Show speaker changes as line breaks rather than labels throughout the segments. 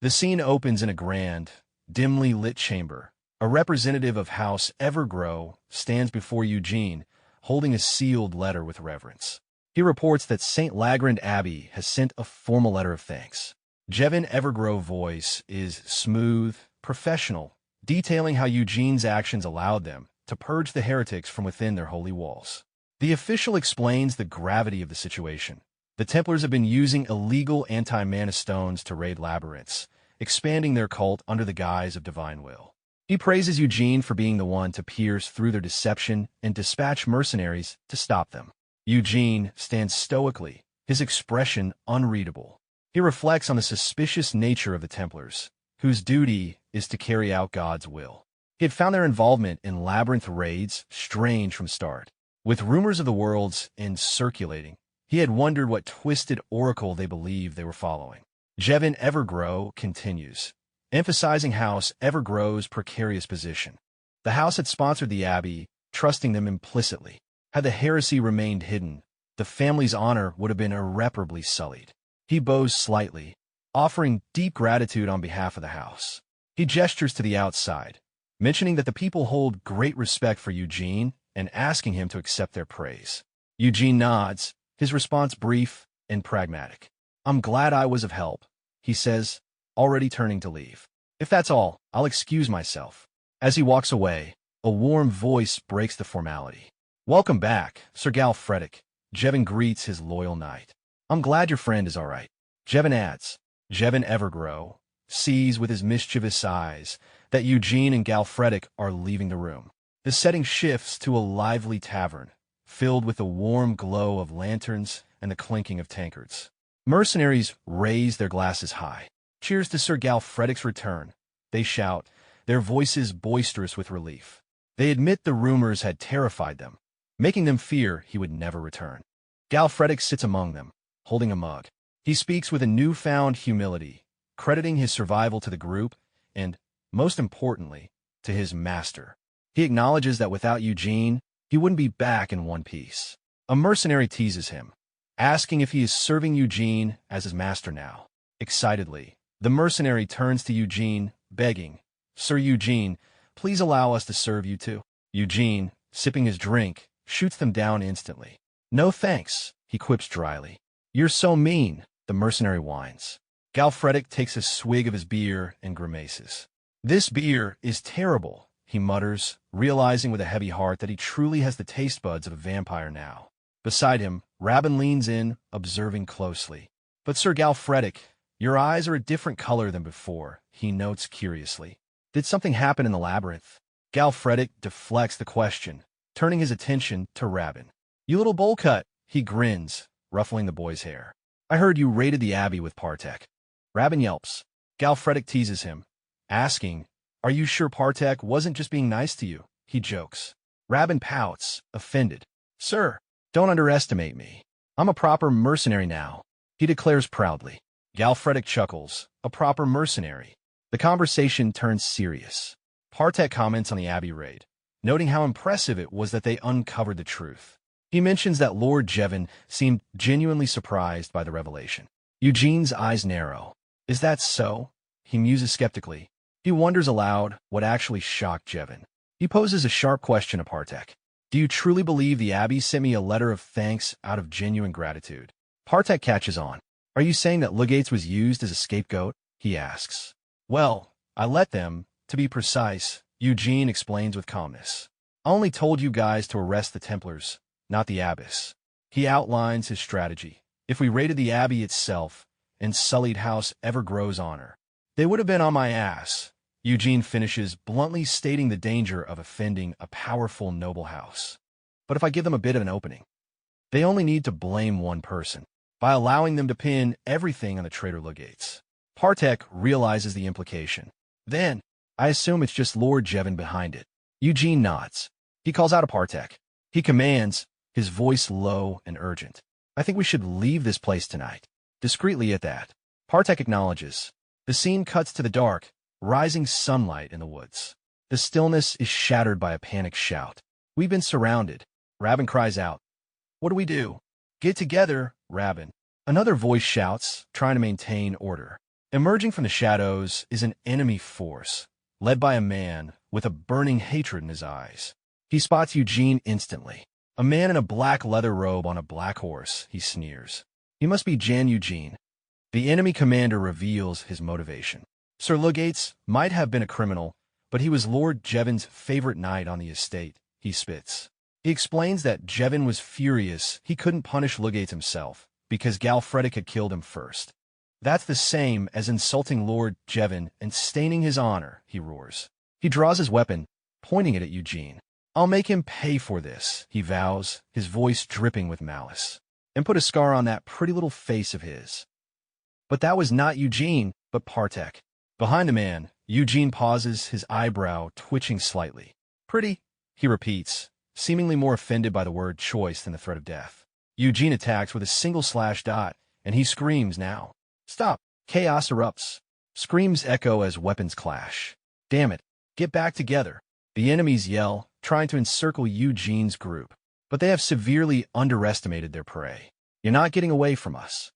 The scene opens in a grand, dimly lit chamber. A representative of House Evergrow stands before Eugene, holding a sealed letter with reverence. He reports that St. Lagrand Abbey has sent a formal letter of thanks. Jevin Evergrow's voice is smooth, professional, detailing how Eugene's actions allowed them to purge the heretics from within their holy walls. The official explains the gravity of the situation. The Templars have been using illegal anti-mana stones to raid labyrinths, expanding their cult under the guise of divine will. He praises Eugene for being the one to pierce through their deception and dispatch mercenaries to stop them. Eugene stands stoically, his expression unreadable. He reflects on the suspicious nature of the Templars, whose duty is to carry out God's will. He had found their involvement in labyrinth raids strange from start. With rumors of the world's end circulating, he had wondered what twisted oracle they believed they were following. Jevin Evergrow continues, emphasizing House Evergrow's precarious position. The house had sponsored the abbey, trusting them implicitly. Had the heresy remained hidden, the family's honor would have been irreparably sullied. He bows slightly, offering deep gratitude on behalf of the house. He gestures to the outside, mentioning that the people hold great respect for Eugene and asking him to accept their praise. Eugene nods, his response brief and pragmatic. "I'm glad I was of help," he says, already turning to leave. "If that's all, I'll excuse myself." As he walks away, a warm voice breaks the formality. "Welcome back, Sir Galfredic." Jevin greets his loyal knight. "I'm glad your friend is all right." Jevin adds. Jevin Evergrow sees with his mischievous eyes that Eugene and Galfredic are leaving the room. The setting shifts to a lively tavern, filled with the warm glow of lanterns and the clinking of tankards. Mercenaries raise their glasses high. "Cheers to Sir Galfredic's return," they shout, their voices boisterous with relief. They admit the rumors had terrified them, making them fear he would never return. Galfredic sits among them, holding a mug. He speaks with a newfound humility, crediting his survival to the group and, most importantly, to his master. He acknowledges that without Eugene, he wouldn't be back in one piece. A mercenary teases him, asking if he is serving Eugene as his master now. Excitedly, the mercenary turns to Eugene, begging, "Sir Eugene, please allow us to serve you too." Eugene, sipping his drink, shoots them down instantly. "No thanks," he quips dryly. "You're so mean," the mercenary whines. Galfredic takes a swig of his beer and grimaces. "This beer is terrible," he mutters, realizing with a heavy heart that he truly has the taste buds of a vampire now. Beside him, Rabin leans in, observing closely. "But Sir Galfredic, your eyes are a different color than before," he notes curiously. "Did something happen in the labyrinth?" Galfredic deflects the question, turning his attention to Rabin. "You little bowl cut," he grins, ruffling the boy's hair. "I heard you raided the abbey with Partek." Rabin yelps. Galfredic teases him, asking, "Are you sure Partek wasn't just being nice to you?" He jokes. Rabin pouts, offended. "Sir, don't underestimate me. I'm a proper mercenary now," he declares proudly. Galfredic chuckles, "A proper mercenary." The conversation turns serious. Partek comments on the abbey raid, noting how impressive it was that they uncovered the truth. He mentions that Lord Jevin seemed genuinely surprised by the revelation. Eugene's eyes narrow. "Is that so?" He muses skeptically. He wonders aloud what actually shocked Jevin. He poses a sharp question to Partek. "Do you truly believe the abbey sent me a letter of thanks out of genuine gratitude?" Partek catches on. "Are you saying that Lugates was used as a scapegoat?" he asks. "Well, I let them, to be precise," Eugene explains with calmness. "I only told you guys to arrest the Templars, not the abbess." He outlines his strategy. "If we raided the abbey itself and sullied House Evergrow's honor, they would have been on my ass." Eugene finishes, bluntly stating the danger of offending a powerful noble house. "But if I give them a bit of an opening, they only need to blame one person, by allowing them to pin everything on the traitor Lugates." Partek realizes the implication. "Then, I assume it's just Lord Jevin behind it." Eugene nods. He calls out to Partek. He commands, his voice low and urgent. "I think we should leave this place tonight." Discreetly at that, Partek acknowledges. The scene cuts to the dark, rising sunlight in the woods. The stillness is shattered by a panicked shout. "We've been surrounded." Rabin cries out. "What do we do?" "Get together, Rabin." Another voice shouts, trying to maintain order. Emerging from the shadows is an enemy force, led by a man with a burning hatred in his eyes. He spots Eugene instantly. A man in a black leather robe on a black horse, he sneers. He must be Jan Eugene. The enemy commander reveals his motivation. Sir Lugates might have been a criminal, but he was Lord Jevon's favorite knight on the estate, he spits. He explains that Jevon was furious he couldn't punish Lugates himself, because Galfredic had killed him first. That's the same as insulting Lord Jevon and staining his honor, he roars. He draws his weapon, pointing it at Eugene. I'll make him pay for this, he vows, his voice dripping with malice. And put a scar on that pretty little face of his. But that was not Eugene, but Partek. Behind the man, Eugene pauses, his eyebrow twitching slightly. Pretty, he repeats, seemingly more offended by the word choice than the threat of death. Eugene attacks with a single slash dot, and he screams now. Stop! Chaos erupts. Screams echo as weapons clash. Damn it! Get back together! The enemies yell, trying to encircle Eugene's group. But they have severely underestimated their prey. You're not getting away from us.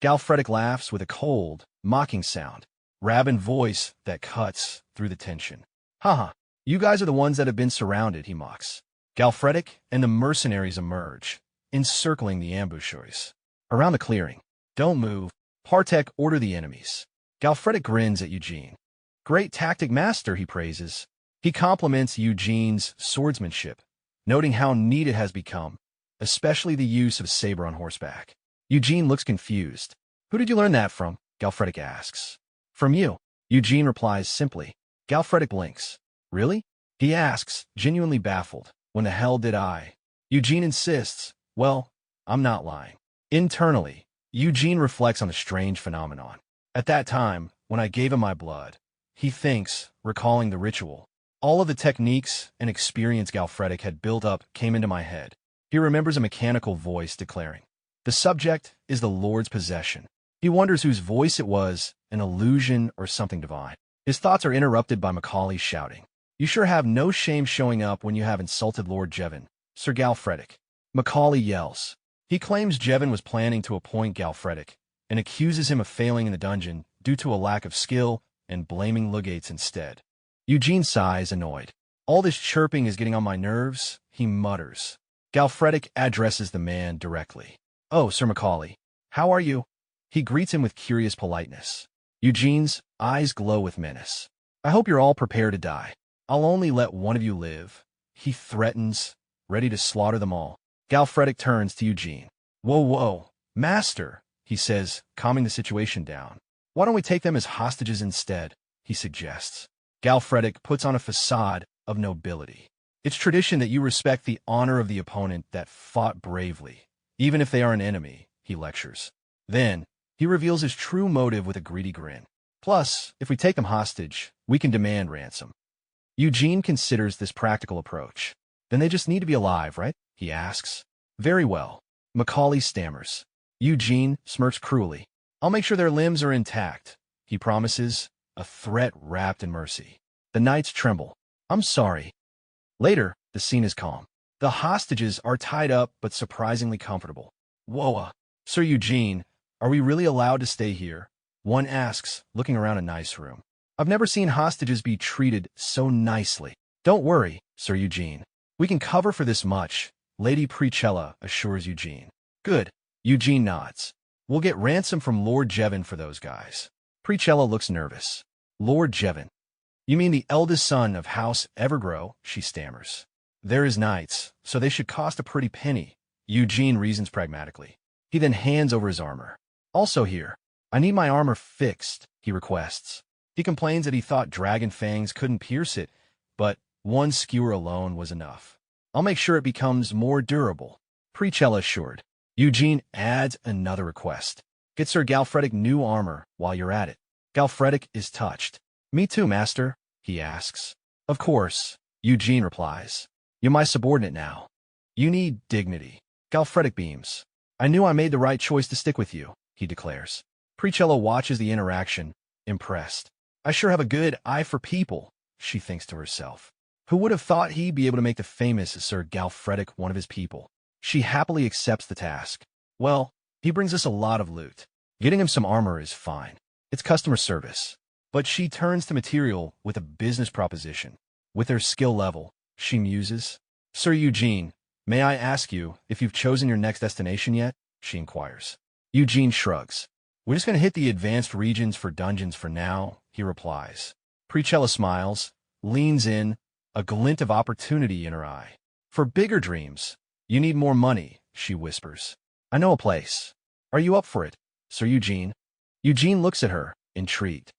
Galfredic laughs with a cold, mocking sound. Rabin voice that cuts through the tension. Haha, you guys are the ones that have been surrounded, he mocks. Galfredic and the mercenaries emerge, encircling the ambushers. Around the clearing. Don't move. Partek order the enemies. Galfredic grins at Eugene. Great tactic master, he praises. He compliments Eugene's swordsmanship, noting how neat it has become, especially the use of saber on horseback. Eugene looks confused. Who did you learn that from? Galfredic asks. From you. Eugene replies simply. Galfredic blinks. Really? He asks, genuinely baffled. When the hell did I? Eugene insists. Well, I'm not lying. Internally, Eugene reflects on a strange phenomenon. At that time, when I gave him my blood, he thinks, recalling the ritual, all of the techniques and experience Galfredic had built up came into my head. He remembers a mechanical voice declaring, the subject is the Lord's possession. He wonders whose voice it was, an illusion or something divine. His thoughts are interrupted by Macaulay shouting, You sure have no shame showing up when you have insulted Lord Jevon, Sir Galfredic. Macaulay yells. He claims Jevon was planning to appoint Galfredic and accuses him of failing in the dungeon due to a lack of skill and blaming Lugates instead. Eugene sighs, annoyed. All this chirping is getting on my nerves, he mutters. Galfredic addresses the man directly. Oh, Sir Macaulay, how are you? He greets him with curious politeness. Eugene's eyes glow with menace. I hope you're all prepared to die. I'll only let one of you live. He threatens, ready to slaughter them all. Galfredic turns to Eugene. Whoa, master, he says, calming the situation down. Why don't we take them as hostages instead, he suggests. Galfredic puts on a facade of nobility. It's tradition that you respect the honor of the opponent that fought bravely, even if they are an enemy, he lectures. Then, he reveals his true motive with a greedy grin. Plus, if we take them hostage, we can demand ransom. Eugene considers this practical approach. Then they just need to be alive, right? He asks. Very well. Macaulay stammers. Eugene smirks cruelly. I'll make sure their limbs are intact, he promises, a threat wrapped in mercy. The knights tremble. I'm sorry. Later, the scene is calm. The hostages are tied up but surprisingly comfortable. Whoa, Sir Eugene, are we really allowed to stay here? One asks, looking around a nice room. I've never seen hostages be treated so nicely. Don't worry, Sir Eugene. We can cover for this much, Lady Preachella assures Eugene. Good. Eugene nods. We'll get ransom from Lord Jevon for those guys. Preachella looks nervous. Lord Jevon. You mean the eldest son of House Evergrow, she stammers. They're his knights, so they should cost a pretty penny. Eugene reasons pragmatically. He then hands over his armor. Also here, I need my armor fixed, he requests. He complains that he thought dragon fangs couldn't pierce it, but one skewer alone was enough. I'll make sure it becomes more durable, Preachella assured. Eugene adds another request. Get Sir Galfredic new armor while you're at it. Galfredic is touched. Me too, master, he asks. Of course, Eugene replies. You're my subordinate now. You need dignity. Galfredic beams. I knew I made the right choice to stick with you, he declares. Preachella watches the interaction, impressed. I sure have a good eye for people, she thinks to herself. Who would have thought he'd be able to make the famous Sir Galfredic one of his people? She happily accepts the task. Well, he brings us a lot of loot. Getting him some armor is fine. It's customer service. But she turns to material with a business proposition. With her skill level, she muses. Sir Eugene, may I ask you if you've chosen your next destination yet? She inquires. Eugene shrugs. We're just going to hit the advanced regions for dungeons for now, he replies. Preachella smiles, leans in, a glint of opportunity in her eye. For bigger dreams, you need more money, she whispers. I know a place. Are you up for it, Sir Eugene? Eugene looks at her, intrigued.